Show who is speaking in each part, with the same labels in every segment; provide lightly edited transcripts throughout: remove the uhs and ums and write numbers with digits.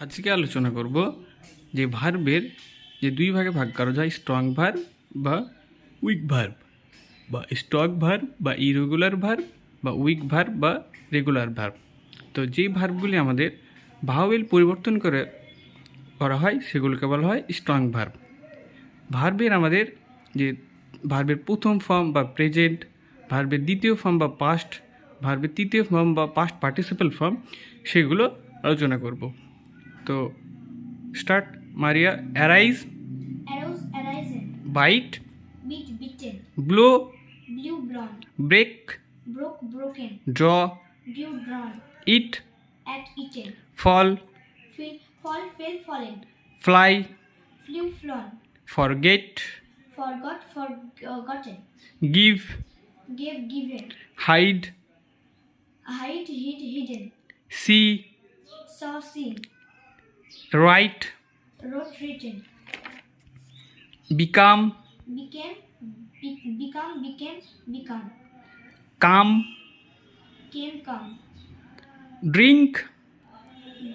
Speaker 1: আজকে আলোচনা করব যে ভার্বের যে দুই ভাগে ভাগ করা যায়, স্ট্রং ভার্ব বা উইক ভার্ব, বা স্টক ভার্ব বা ইরেগুলার ভার্ব, বা উইক ভার্ব বা রেগুলার ভার্ব। তো যে ভার্বগুলি আমাদের ভাওয়েল পরিবর্তন করে করা হয় সেগুলোকে বলা হয় স্ট্রং ভার্ব। ভার্বের আমাদের যে ভার্বের প্রথম ফর্ম বা প্রেজেন্ট, ভার্বের দ্বিতীয় ফর্ম বা পাস্ট, ভার্বের তৃতীয় ফর্ম বা পাস্ট পার্টিসিপাল ফর্ম, সেগুলো আলোচনা করব। তো start. Maria. Arise,
Speaker 2: Arrows arisen,
Speaker 1: byte,
Speaker 2: beat beaten,
Speaker 1: blow,
Speaker 2: blew blown,
Speaker 1: break,
Speaker 2: broke broken,
Speaker 1: draw,
Speaker 2: drew drawn,
Speaker 1: it,
Speaker 2: at eaten,
Speaker 1: fall,
Speaker 2: fall fell fallen,
Speaker 1: fly,
Speaker 2: flew flown,
Speaker 1: forget,
Speaker 2: forgot forgotten,
Speaker 1: give,
Speaker 2: gave given,
Speaker 1: hide,
Speaker 2: hide hid hidden,
Speaker 1: C,
Speaker 2: saw seen,
Speaker 1: right,
Speaker 2: wrote written,
Speaker 1: become,
Speaker 2: became become became become,
Speaker 1: come,
Speaker 2: came come,
Speaker 1: drink,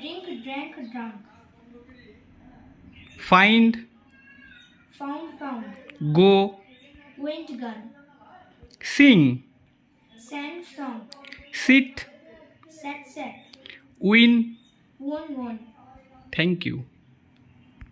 Speaker 2: drink drank drunk,
Speaker 1: find,
Speaker 2: found found,
Speaker 1: go,
Speaker 2: went gone,
Speaker 1: Singh,
Speaker 2: sang song,
Speaker 1: seat,
Speaker 2: sat sat,
Speaker 1: win.
Speaker 2: won won.
Speaker 1: Thank you.